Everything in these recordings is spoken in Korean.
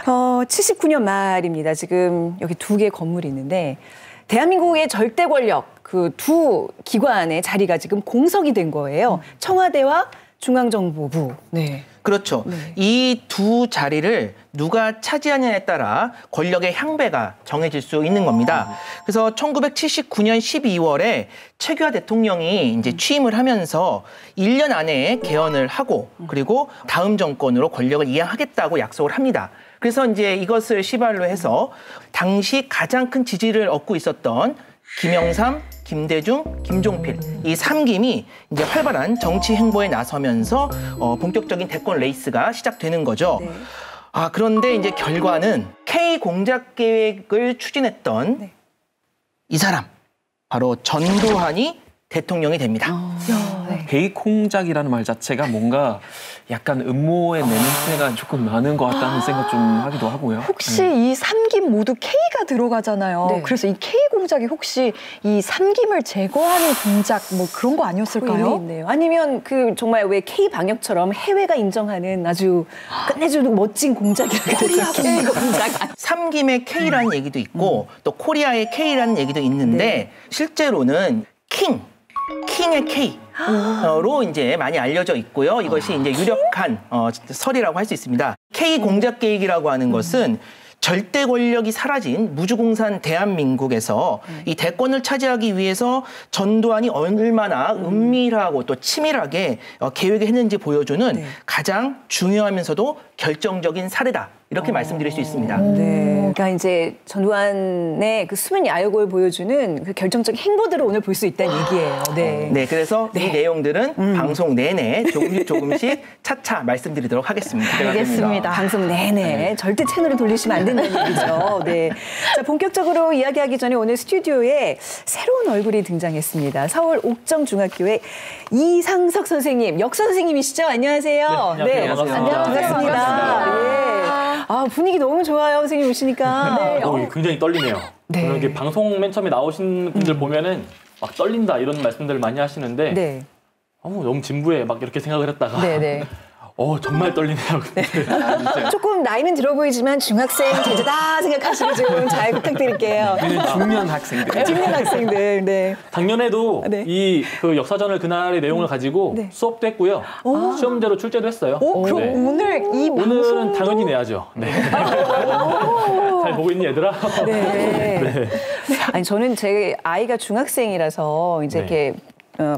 79년 말입니다. 지금 여기 두 개의 건물이 있는데 대한민국의 절대 권력 그 두 기관의 자리가 지금 공석이 된 거예요. 청와대와 중앙정보부. 네. 그렇죠. 네. 이 두 자리를 누가 차지하느냐에 따라 권력의 향배가 정해질 수 있는 겁니다. 그래서 1979년 12월에 최규하 대통령이 이제 취임을 하면서 1년 안에 개헌을 하고 그리고 다음 정권으로 권력을 이양하겠다고 약속을 합니다. 그래서 이제 이것을 시발로 해서 당시 가장 큰 지지를 얻고 있었던 김영삼, 김대중, 김종필 이 3김이 이제 활발한 정치 행보에 나서면서 본격적인 대권 레이스가 시작되는 거죠. 네. 그런데 이제 결과는 K 공작 계획을 추진했던 네. 이 사람 바로 전두환이 대통령이 됩니다. 네. K 공작이라는 말 자체가 뭔가 약간 음모의 냄새가 조금 나는 것 같다는 생각 좀 하기도 하고요. 혹시 이 3김 모두 K가 들어가잖아요. 네. 그래서 이 K 공작이 혹시 이 3김을 제거하는 공작 뭐 그런 거 아니었을까요? 있네요. 아니면 그 정말 왜 K 방역처럼 해외가 인정하는 아주 끝내주는 멋진 공작이라고 코리아 K 공작. 3김의 K라는 얘기도 있고 또 코리아의 K라는 얘기도 있는데 네. 실제로는 킹의 K로 이제 많이 알려져 있고요. 이것이 이제 유력한 설이라고 할 수 있습니다. K 공작 계획이라고 하는 것은 절대 권력이 사라진 무주공산 대한민국에서 이 대권을 차지하기 위해서 전두환이 얼마나 은밀하고 또 치밀하게 계획을 했는지 보여주는 네. 가장 중요하면서도 결정적인 사례다. 이렇게 말씀드릴 수 있습니다. 네. 그러니까 이제 전두환의 그 수면 야욕을 보여주는 그 결정적인 행보들을 오늘 볼 수 있다는 얘기예요. 네. 네, 그래서 네. 이 내용들은 방송 내내 조금씩 차차 말씀드리도록 하겠습니다. 알겠습니다. 방송 내내 네. 절대 채널을 돌리시면 안 된다는 얘기죠. 네. 자, 본격적으로 이야기하기 전에 오늘 스튜디오에 새로운 얼굴이 등장했습니다. 서울 옥정중학교의 이상석 선생님, 역사 선생님이시죠? 안녕하세요. 네, 안녕하세요. 반갑습니다. 예. 분위기 너무 좋아요, 선생님 오시니까. 네. 굉장히 떨리네요. 네. 이렇게 방송 맨 처음에 나오신 분들 보면은 막 떨린다 이런 말씀들 많이 하시는데 네. 너무 진부해 막 이렇게 생각을 했다가 네네. 정말 떨리네요. 네. 조금 나이는 들어 보이지만 중학생 제자다 생각하시고 좀 잘 부탁드릴게요. 중년 학생들. 중년 학생들. 네. 작년에도 네. 이 그 역사전을 그날의 내용을 가지고 네. 수업도 했고요. 시험제로 출제도 했어요. 그럼 네. 오늘은 당연히 내야죠. 네. 잘 보고 있니 얘들아? 네. 네. 아니 저는 제 아이가 중학생이라서 이제 네. 이렇게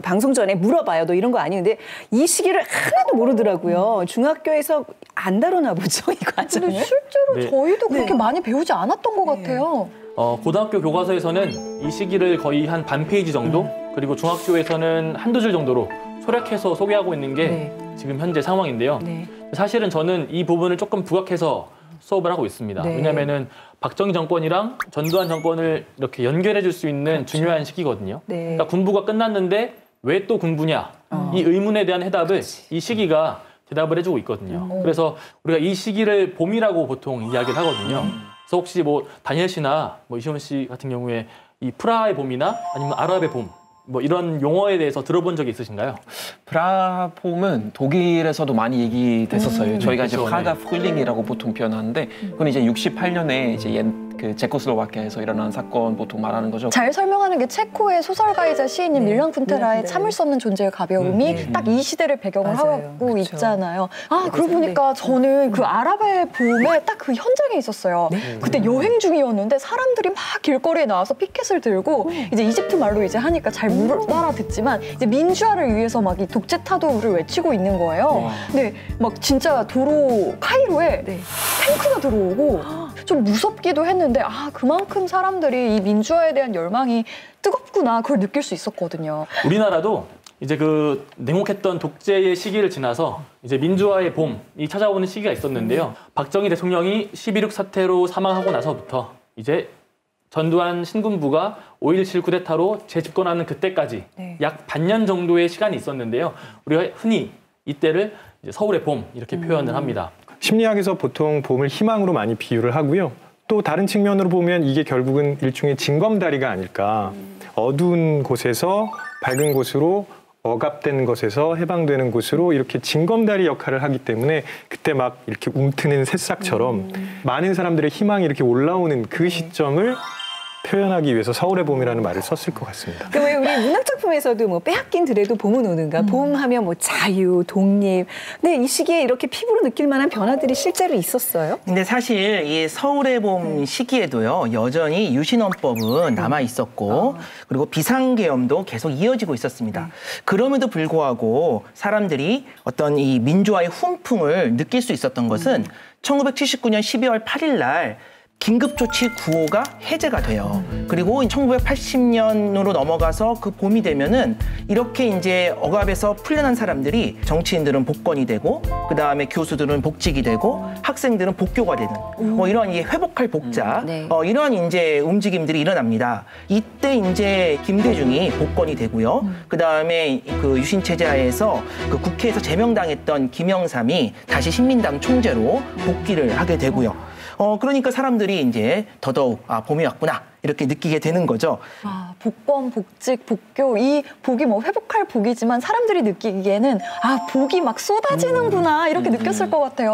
방송 전에 물어봐요. 너 이런 거 아니는데 이 시기를 하나도 모르더라고요. 중학교에서 안 다루나 보죠, 이 과정을. 근데 실제로 네. 저희도 그렇게 많이 배우지 않았던 것 같아요. 고등학교 교과서에서는 이 시기를 거의 한 반 페이지 정도 그리고 중학교에서는 한두 줄 정도로 소략해서 소개하고 있는 게 지금 현재 상황인데요. 네. 사실은 저는 이 부분을 조금 부각해서 수업을 하고 있습니다. 네. 왜냐하면은 박정희 정권이랑 전두환 정권을 이렇게 연결해 줄 수 있는 그렇죠. 중요한 시기거든요. 네. 그러니까 군부가 끝났는데 왜 또 군부냐? 이 의문에 대한 해답을 이 시기가 대답을 해주고 있거든요. 그래서 우리가 이 시기를 봄이라고 보통 이야기를 하거든요. 그래서 혹시 뭐 다니엘 씨나 뭐 이시원 씨 같은 경우에 이 프라하의 봄이나 아니면 아랍의 봄 뭐 이런 용어에 대해서 들어본 적이 있으신가요? 프라봄은 독일에서도 많이 얘기됐었어요. 저희가 이제 그렇죠, 프라가 네. 프릴링이라고 보통 표현하는데 그건 이제 68년에 이제 그 체코슬로바키아에서 일어난 사건 보통 말하는 거죠. 잘 설명하는 게 체코의 소설가이자 시인인 밀란 쿤테라의 참을 수 없는 존재의 가벼움이 딱 이 시대를 배경을 맞아요. 하고 그렇죠. 있잖아요. 그러고 보니까 저는 그 아랍의 봄에 딱 그 현장에 있었어요. 그때 여행 중이었는데 사람들이 막 길거리에 나와서 피켓을 들고 이제 이집트 말로 이제 하니까 잘 못 알아듣지만 이제 민주화를 위해서 막 이 독재 타도를 외치고 있는 거예요. 근데 막 진짜 도로 카이로에 탱크가 들어오고 좀 무섭기도 했는데 그만큼 사람들이 이 민주화에 대한 열망이 뜨겁구나 그걸 느낄 수 있었거든요. 우리나라도 이제 그 냉혹했던 독재의 시기를 지나서 이제 민주화의 봄이 찾아오는 시기가 있었는데요. 박정희 대통령이 12.6 사태로 사망하고 나서부터 이제 전두환 신군부가 5.17 쿠데타로 재집권하는 그때까지 약 반년 정도의 시간이 있었는데요. 우리가 흔히 이때를 이제 서울의 봄 이렇게 표현을 합니다. 심리학에서 보통 봄을 희망으로 많이 비유를 하고요. 또 다른 측면으로 보면 이게 결국은 일종의 징검다리가 아닐까. 어두운 곳에서 밝은 곳으로 억압된 것에서 해방되는 곳으로 이렇게 징검다리 역할을 하기 때문에 그때 막 이렇게 움트는 새싹처럼 많은 사람들의 희망이 이렇게 올라오는 그 시점을 표현하기 위해서 서울의 봄이라는 말을 썼을 것 같습니다. 왜 우리 문학 작품에서도 뭐 빼앗긴 들에도 봄은 오는가, 봄하면 뭐 자유, 독립. 근데 이 시기에 이렇게 피부로 느낄 만한 변화들이 실제로 있었어요? 근데 사실 이 서울의 봄 시기에도요, 여전히 유신헌법은 남아 있었고, 그리고 비상계엄도 계속 이어지고 있었습니다. 그럼에도 불구하고 사람들이 어떤 이 민주화의 훈풍을 느낄 수 있었던 것은 1979년 12월 8일 날 긴급조치 9호가 해제가 돼요. 그리고 1980년으로 넘어가서 그 봄이 되면은 이렇게 이제 억압에서 풀려난 사람들이 정치인들은 복권이 되고, 그 다음에 교수들은 복직이 되고, 학생들은 복교가 되는 뭐 이런 이 회복할 복자, 네. 이런 이제 움직임들이 일어납니다. 이때 이제 김대중이 복권이 되고요. 그 다음에 그 유신 체제하에서 그 국회에서 제명당했던 김영삼이 다시 신민당 총재로 복귀를 하게 되고요. 그러니까 사람들이 이제 더더욱 봄이 왔구나 이렇게 느끼게 되는 거죠. 복권, 복직, 복교 이 복이 뭐 회복할 복이지만 사람들이 느끼기에는 복이 막 쏟아지는구나 이렇게 느꼈을 것 같아요.